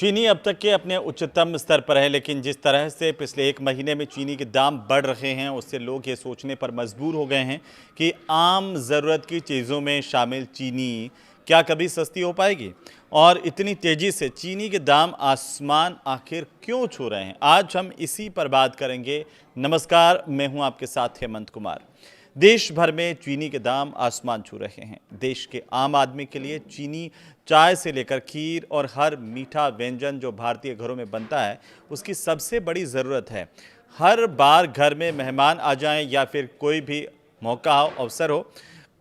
चीनी अब तक के अपने उच्चतम स्तर पर है, लेकिन जिस तरह से पिछले एक महीने में चीनी के दाम बढ़ रहे हैं, उससे लोग ये सोचने पर मजबूर हो गए हैं कि आम ज़रूरत की चीज़ों में शामिल चीनी क्या कभी सस्ती हो पाएगी। और इतनी तेज़ी से चीनी के दाम आसमान आखिर क्यों छू रहे हैं, आज हम इसी पर बात करेंगे। नमस्कार, मैं हूं आपके साथ हेमंत कुमार। देश भर में चीनी के दाम आसमान छू रहे हैं। देश के आम आदमी के लिए चीनी चाय से लेकर खीर और हर मीठा व्यंजन जो भारतीय घरों में बनता है, उसकी सबसे बड़ी ज़रूरत है। हर बार घर में मेहमान आ जाएं या फिर कोई भी मौका हो, अवसर हो,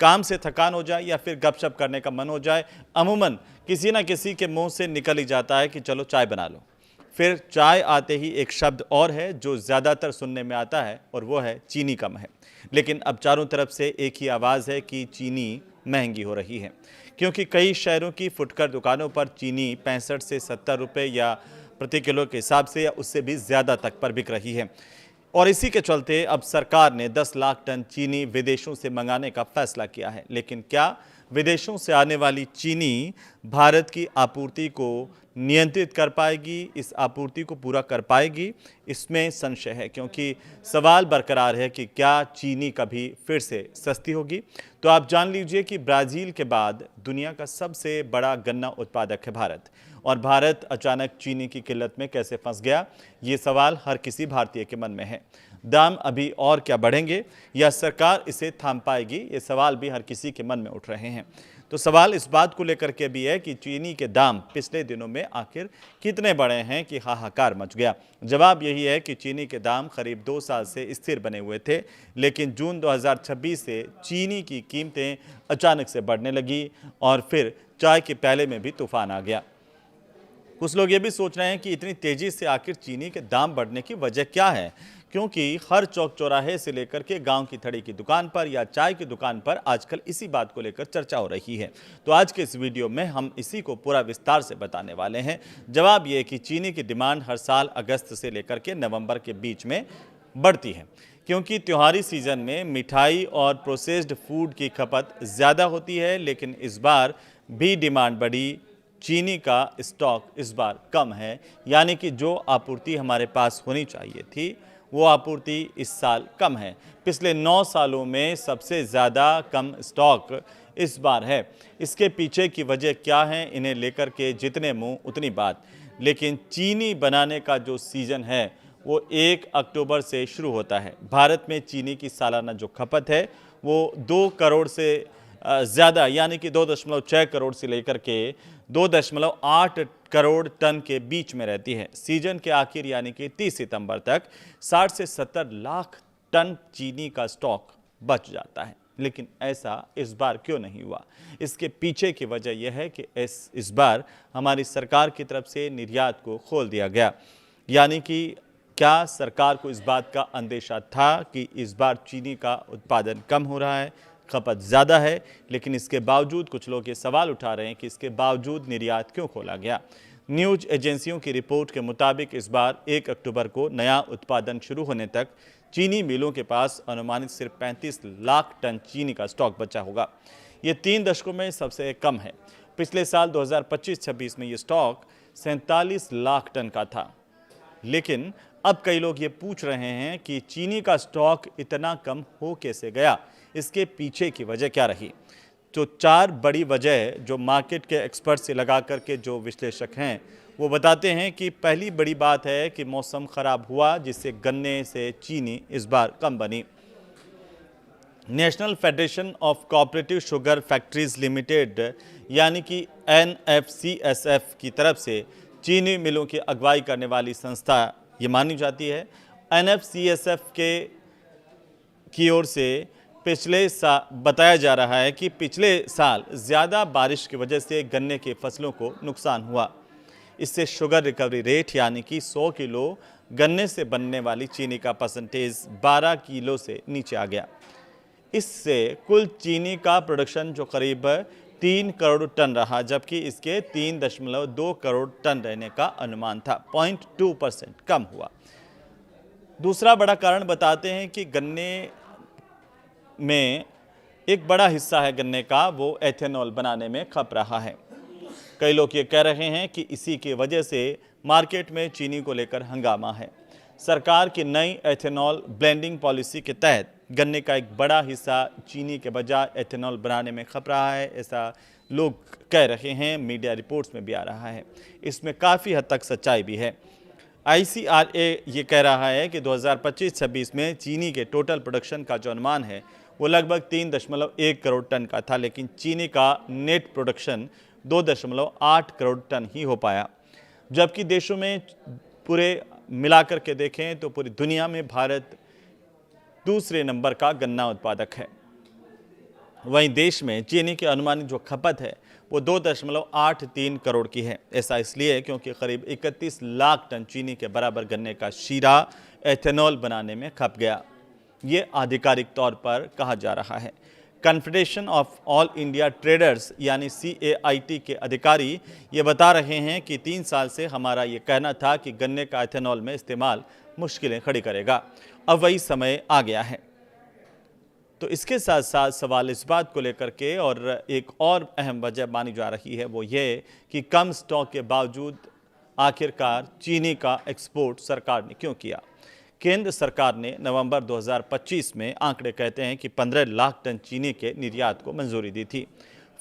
काम से थकान हो जाए या फिर गपशप करने का मन हो जाए, अमूमन किसी न किसी के मुंह से निकल ही जाता है कि चलो चाय बना लो। फिर चाय आते ही एक शब्द और है जो ज़्यादातर सुनने में आता है, और वो है चीनी कम है। लेकिन अब चारों तरफ से एक ही आवाज़ है कि चीनी महंगी हो रही है, क्योंकि कई शहरों की फुटकर दुकानों पर चीनी 65 से 70 रुपये या प्रति किलो के हिसाब से या उससे भी ज़्यादा तक पर बिक रही है। और इसी के चलते अब सरकार ने 10 लाख टन चीनी विदेशों से मंगाने का फैसला किया है। लेकिन क्या विदेशों से आने वाली चीनी भारत की आपूर्ति को नियंत्रित कर पाएगी, इस आपूर्ति को पूरा कर पाएगी? इसमें संशय है, क्योंकि सवाल बरकरार है कि क्या चीनी कभी फिर से सस्ती होगी। तो आप जान लीजिए कि ब्राज़ील के बाद दुनिया का सबसे बड़ा गन्ना उत्पादक है भारत, और भारत अचानक चीनी की किल्लत में कैसे फंस गया, ये सवाल हर किसी भारतीय के मन में है। दाम अभी और क्या बढ़ेंगे या सरकार इसे थाम पाएगी, ये सवाल भी हर किसी के मन में उठ रहे हैं। तो सवाल इस बात को लेकर के भी है कि चीनी के दाम पिछले दिनों में आखिर कितने बढ़े हैं कि हाहाकार मच गया। जवाब यही है कि चीनी के दाम करीब 2 साल से स्थिर बने हुए थे, लेकिन जून 2026 से चीनी की कीमतें अचानक से बढ़ने लगी और फिर चाय के प्याले में भी तूफान आ गया। कुछ लोग ये भी सोच रहे हैं कि इतनी तेजी से आखिर चीनी के दाम बढ़ने की वजह क्या है, क्योंकि हर चौक चौराहे से लेकर के गांव की थड़ी की दुकान पर या चाय की दुकान पर आजकल इसी बात को लेकर चर्चा हो रही है। तो आज के इस वीडियो में हम इसी को पूरा विस्तार से बताने वाले हैं। जवाब ये कि चीनी की डिमांड हर साल अगस्त से लेकर के नवंबर के बीच में बढ़ती है, क्योंकि त्योहारी सीजन में मिठाई और प्रोसेस्ड फूड की खपत ज़्यादा होती है। लेकिन इस बार भी डिमांड बढ़ी, चीनी का स्टॉक इस बार कम है, यानी कि जो आपूर्ति हमारे पास होनी चाहिए थी वो आपूर्ति इस साल कम है। पिछले 9 सालों में सबसे ज़्यादा कम स्टॉक इस बार है। इसके पीछे की वजह क्या है, इन्हें लेकर के जितने मुंह उतनी बात। लेकिन चीनी बनाने का जो सीज़न है वो 1 अक्टूबर से शुरू होता है। भारत में चीनी की सालाना जो खपत है वो 2 करोड़ से ज़्यादा, यानी कि 2.6 करोड़ से लेकर के 2.8 करोड़ टन के बीच में रहती है। सीजन के आखिर यानी कि 30 सितंबर तक 60 से 70 लाख टन चीनी का स्टॉक बच जाता है। लेकिन ऐसा इस बार क्यों नहीं हुआ? इसके पीछे की वजह यह है कि इस बार हमारी सरकार की तरफ से निर्यात को खोल दिया गया। यानी कि क्या सरकार को इस बात का अंदेशा था कि इस बार चीनी का उत्पादन कम हो रहा है, खपत ज़्यादा है, लेकिन इसके बावजूद कुछ लोग ये सवाल उठा रहे हैं कि इसके बावजूद निर्यात क्यों खोला गया। न्यूज़ एजेंसियों की रिपोर्ट के मुताबिक इस बार 1 अक्टूबर को नया उत्पादन शुरू होने तक चीनी मिलों के पास अनुमानित सिर्फ 35 लाख टन चीनी का स्टॉक बचा होगा। ये 3 दशकों में सबसे कम है। पिछले साल 2025-26 में ये स्टॉक 47 लाख टन का था। लेकिन अब कई लोग ये पूछ रहे हैं कि चीनी का स्टॉक इतना कम हो कैसे गया, इसके पीछे की वजह क्या रही। तो 4 बड़ी वजह जो मार्केट के एक्सपर्ट से लगा करके जो विश्लेषक हैं वो बताते हैं कि पहली बड़ी बात है कि मौसम ख़राब हुआ, जिससे गन्ने से चीनी इस बार कम बनी। National federation of cooperative sugar factories limited यानी कि NFCSF की तरफ से चीनी मिलों की अगुवाई करने वाली संस्था ये मानी जाती है। NFCSF की ओर से पिछले साल बताया जा रहा है कि पिछले साल ज़्यादा बारिश की वजह से गन्ने की फसलों को नुकसान हुआ। इससे शुगर रिकवरी रेट यानी कि 100 किलो गन्ने से बनने वाली चीनी का परसेंटेज 12 किलो से नीचे आ गया। इससे कुल चीनी का प्रोडक्शन जो करीब 3 करोड़ टन रहा, जबकि इसके 3.2 करोड़ टन रहने का अनुमान था, 0.2% कम हुआ। दूसरा बड़ा कारण बताते हैं कि गन्ने में एक बड़ा हिस्सा है गन्ने का वो एथेनॉल बनाने में खप रहा है। कई लोग ये कह रहे हैं कि इसी की वजह से मार्केट में चीनी को लेकर हंगामा है। सरकार की नई एथेनॉल ब्लेंडिंग पॉलिसी के तहत गन्ने का एक बड़ा हिस्सा चीनी के बजाय एथेनॉल बनाने में खप रहा है, ऐसा लोग कह रहे हैं। मीडिया रिपोर्ट्स में भी आ रहा है। इसमें काफ़ी हद तक सच्चाई भी है। ICRA ये कह रहा है कि 2025-26 में चीनी के टोटल प्रोडक्शन का जो अनुमान है वो लगभग 3.1 करोड़ टन का था, लेकिन चीनी का नेट प्रोडक्शन 2.8 करोड़ टन ही हो पाया। जबकि देशों में पूरे मिलाकर के देखें तो पूरी दुनिया में भारत दूसरे नंबर का गन्ना उत्पादक है। वहीं देश में चीनी की अनुमानित जो खपत है वो 2.83 करोड़ की है। ऐसा इसलिए क्योंकि करीब 31 लाख टन चीनी के बराबर गन्ने का शीरा एथेनॉल बनाने में खप गया। ये आधिकारिक तौर पर कहा जा रहा है। Confederation of all India traders यानी CAIT के अधिकारी ये बता रहे हैं कि 3 साल से हमारा ये कहना था कि गन्ने का एथेनॉल में इस्तेमाल मुश्किलें खड़ी करेगा। अब वही समय आ गया है। तो इसके साथ साथ सवाल इस बात को लेकर के और एक और अहम वजह मानी जा रही है वो ये कि कम स्टॉक के बावजूद आखिरकार चीनी का एक्सपोर्ट सरकार ने क्यों किया। केंद्र सरकार ने नवंबर 2025 में आंकड़े कहते हैं कि 15 लाख टन चीनी के निर्यात को मंजूरी दी थी।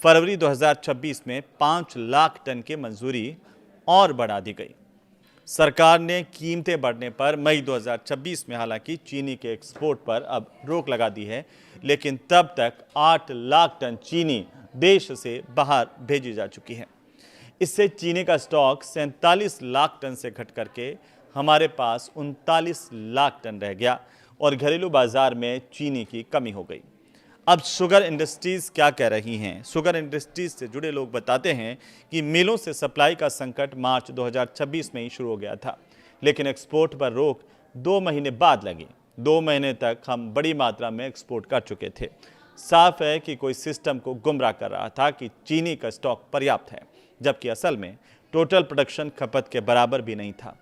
फरवरी 2026 में 5 लाख टन की मंजूरी और बढ़ा दी गई। सरकार ने कीमतें बढ़ने पर मई 2026 में हालांकि चीनी के एक्सपोर्ट पर अब रोक लगा दी है, लेकिन तब तक 8 लाख टन चीनी देश से बाहर भेजी जा चुकी है। इससे चीनी का स्टॉक 47 लाख टन से घट करके हमारे पास 39 लाख टन रह गया और घरेलू बाजार में चीनी की कमी हो गई। अब शुगर इंडस्ट्रीज क्या कह रही हैं? शुगर इंडस्ट्रीज से जुड़े लोग बताते हैं कि मिलों से सप्लाई का संकट मार्च 2026 में ही शुरू हो गया था, लेकिन एक्सपोर्ट पर रोक 2 महीने बाद लगी। 2 महीने तक हम बड़ी मात्रा में एक्सपोर्ट कर चुके थे। साफ है कि कोई सिस्टम को गुमराह कर रहा था कि चीनी का स्टॉक पर्याप्त है, जबकि असल में टोटल प्रोडक्शन खपत के बराबर भी नहीं था।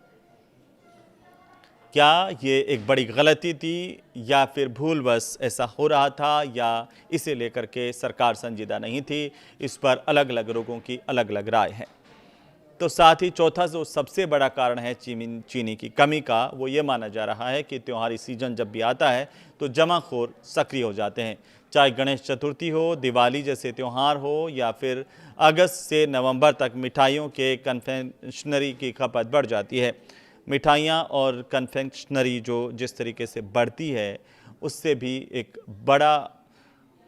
क्या ये एक बड़ी गलती थी या फिर भूलवश ऐसा हो रहा था, या इसे लेकर के सरकार संजीदा नहीं थी? इस पर अलग अलग लोगों की अलग अलग राय है। तो साथ ही चौथा जो सबसे बड़ा कारण है चीनी की कमी का, वो ये माना जा रहा है कि त्योहारी सीजन जब भी आता है तो जमाखोर सक्रिय हो जाते हैं। चाहे गणेश चतुर्थी हो, दिवाली जैसे त्यौहार हो, या फिर अगस्त से नवंबर तक मिठाइयों के कन्फेक्शनरी की खपत बढ़ जाती है। मिठाइयाँ और कन्फेक्शनरी जो जिस तरीके से बढ़ती है, उससे भी एक बड़ा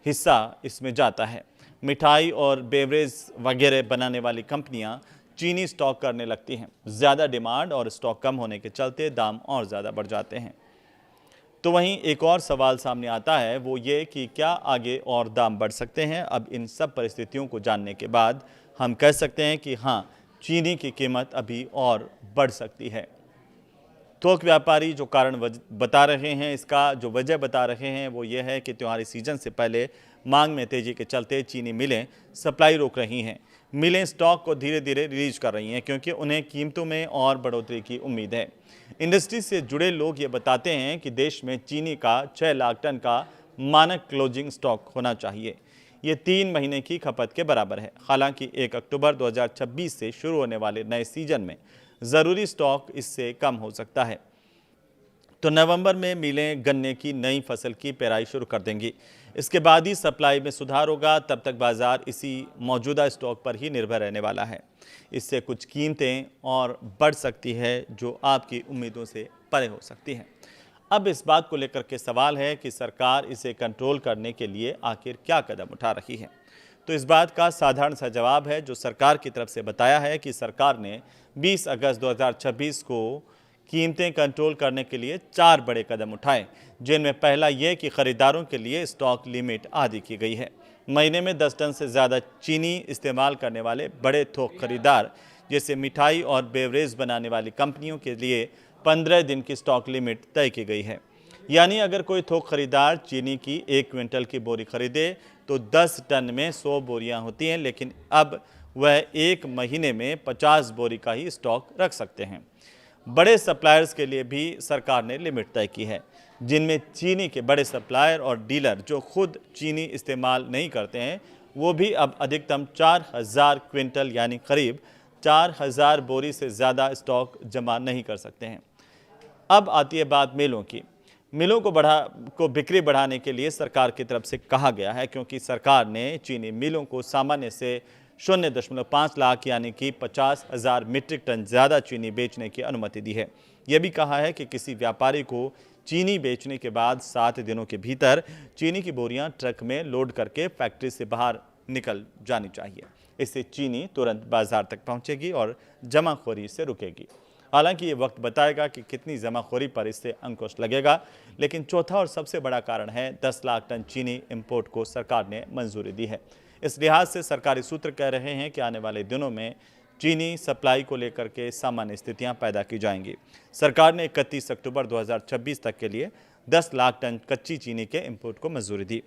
हिस्सा इसमें जाता है। मिठाई और बेवरेज वगैरह बनाने वाली कंपनियां चीनी स्टॉक करने लगती हैं। ज़्यादा डिमांड और स्टॉक कम होने के चलते दाम और ज़्यादा बढ़ जाते हैं। तो वहीं एक और सवाल सामने आता है, वो ये कि क्या आगे और दाम बढ़ सकते हैं? अब इन सब परिस्थितियों को जानने के बाद हम कह सकते हैं कि हाँ, चीनी की कीमत अभी और बढ़ सकती है। थोक व्यापारी जो कारण बता रहे हैं, इसका जो वजह बता रहे हैं वो ये है कि त्योहारी सीजन से पहले मांग में तेजी के चलते चीनी मिलें सप्लाई रोक रही हैं। मिलें स्टॉक को धीरे धीरे रिलीज कर रही हैं क्योंकि उन्हें कीमतों में और बढ़ोतरी की उम्मीद है। इंडस्ट्री से जुड़े लोग ये बताते हैं कि देश में चीनी का 6 लाख टन का मानक क्लोजिंग स्टॉक होना चाहिए। ये 3 महीने की खपत के बराबर है। हालांकि 1 अक्टूबर 2026 से शुरू होने वाले नए सीजन में ज़रूरी स्टॉक इससे कम हो सकता है। तो नवंबर में मिलें गन्ने की नई फसल की पेराई शुरू कर देंगी। इसके बाद ही सप्लाई में सुधार होगा। तब तक बाजार इसी मौजूदा स्टॉक पर ही निर्भर रहने वाला है। इससे कुछ कीमतें और बढ़ सकती है जो आपकी उम्मीदों से परे हो सकती हैं। अब इस बात को लेकर के सवाल है कि सरकार इसे कंट्रोल करने के लिए आखिर क्या कदम उठा रही है। तो इस बात का साधारण सा जवाब है जो सरकार की तरफ से बताया है कि सरकार ने 20 अगस्त 2026 को कीमतें कंट्रोल करने के लिए 4 बड़े कदम उठाए, जिनमें पहला ये कि खरीदारों के लिए स्टॉक लिमिट आदि की गई है। महीने में 10 टन से ज़्यादा चीनी इस्तेमाल करने वाले बड़े थोक खरीदार जैसे मिठाई और बेवरेज बनाने वाली कंपनियों के लिए 15 दिन की स्टॉक लिमिट तय की गई है। यानी अगर कोई थोक खरीदार चीनी की 1 क्विंटल की बोरी खरीदे तो 10 टन में 100 बोरियां होती हैं, लेकिन अब वह 1 महीने में 50 बोरी का ही स्टॉक रख सकते हैं। बड़े सप्लायर्स के लिए भी सरकार ने लिमिट तय की है, जिनमें चीनी के बड़े सप्लायर और डीलर जो खुद चीनी इस्तेमाल नहीं करते हैं वो भी अब अधिकतम 4000 क्विंटल यानी करीब 4000 बोरी से ज़्यादा स्टॉक जमा नहीं कर सकते हैं। अब आती है बात मिलों की। मिलों को बिक्री बढ़ाने के लिए सरकार की तरफ से कहा गया है, क्योंकि सरकार ने चीनी मिलों को सामान्य से 0.5 लाख यानी कि 50,000 मीट्रिक टन ज़्यादा चीनी बेचने की अनुमति दी है। यह भी कहा है कि किसी व्यापारी को चीनी बेचने के बाद 7 दिनों के भीतर चीनी की बोरियां ट्रक में लोड करके फैक्ट्री से बाहर निकल जानी चाहिए। इससे चीनी तुरंत बाजार तक पहुंचेगी और जमाखोरी से रुकेगी। हालांकि ये वक्त बताएगा कि कितनी जमाखोरी पर इससे अंकुश लगेगा, लेकिन चौथा और सबसे बड़ा कारण है 10 लाख टन चीनी इंपोर्ट को सरकार ने मंजूरी दी है। इस लिहाज से सरकारी सूत्र कह रहे हैं कि आने वाले दिनों में चीनी सप्लाई को लेकर के सामान्य स्थितियां पैदा की जाएंगी। सरकार ने 31 अक्टूबर 2026 तक के लिए 10 लाख टन कच्ची चीनी के इंपोर्ट को मंजूरी दी।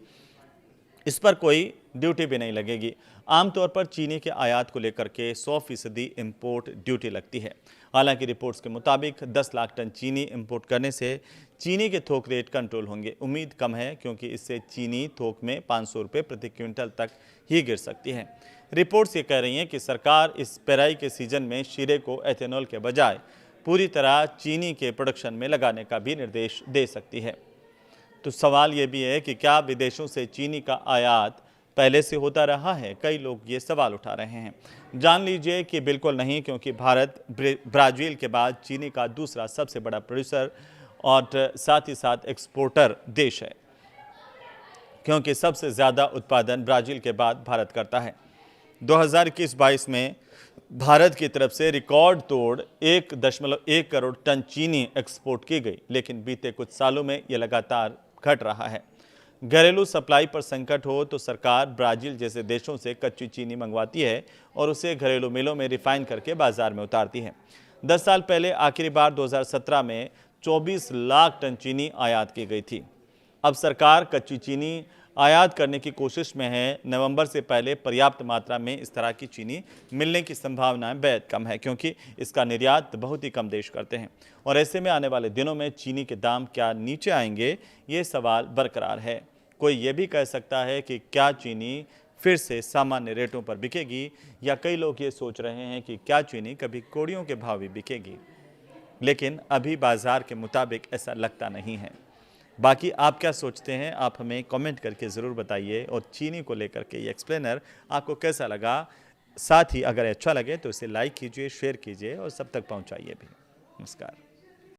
इस पर कोई ड्यूटी भी नहीं लगेगी। आमतौर पर चीनी के आयात को लेकर के 100% इंपोर्ट ड्यूटी लगती है। हालांकि रिपोर्ट्स के मुताबिक 10 लाख टन चीनी इंपोर्ट करने से चीनी के थोक रेट कंट्रोल होंगे। उम्मीद कम है, क्योंकि इससे चीनी थोक में 500 रुपये प्रति क्विंटल तक ही गिर सकती है। रिपोर्ट्स ये कह रही हैं कि सरकार इस पेराई के सीजन में शीरे को एथेनॉल के बजाय पूरी तरह चीनी के प्रोडक्शन में लगाने का भी निर्देश दे सकती है। तो सवाल ये भी है कि क्या विदेशों से चीनी का आयात पहले से होता रहा है? कई लोग ये सवाल उठा रहे हैं। जान लीजिए कि बिल्कुल नहीं, क्योंकि भारत ब्राज़ील के बाद चीनी का दूसरा सबसे बड़ा प्रोड्यूसर और साथ ही साथ एक्सपोर्टर देश है, क्योंकि सबसे ज़्यादा उत्पादन ब्राज़ील के बाद भारत करता है। 2021-22 में भारत की तरफ से रिकॉर्ड तोड़ 1.1 करोड़ टन चीनी एक्सपोर्ट की गई, लेकिन बीते कुछ सालों में यह लगातार घट रहा है। घरेलू सप्लाई पर संकट हो तो सरकार ब्राज़ील जैसे देशों से कच्ची चीनी मंगवाती है और उसे घरेलू मिलों में रिफाइन करके बाजार में उतारती है। 10 साल पहले आखिरी बार 2017 में 24 लाख टन चीनी आयात की गई थी। अब सरकार कच्ची चीनी आयात करने की कोशिश में है। नवंबर से पहले पर्याप्त मात्रा में इस तरह की चीनी मिलने की संभावनाएं बेहद कम है, क्योंकि इसका निर्यात बहुत ही कम देश करते हैं। और ऐसे में आने वाले दिनों में चीनी के दाम क्या नीचे आएंगे, ये सवाल बरकरार है। कोई ये भी कह सकता है कि क्या चीनी फिर से सामान्य रेटों पर बिकेगी, या कई लोग ये सोच रहे हैं कि क्या चीनी कभी कौड़ियों के भाव भी बिकेगी। लेकिन अभी बाजार के मुताबिक ऐसा लगता नहीं है। बाकी आप क्या सोचते हैं, आप हमें कमेंट करके ज़रूर बताइए। और चीनी को लेकर के ये एक्सप्लेनर आपको कैसा लगा? साथ ही अगर अच्छा लगे तो इसे लाइक कीजिए, शेयर कीजिए और सब तक पहुंचाइए भी। नमस्कार।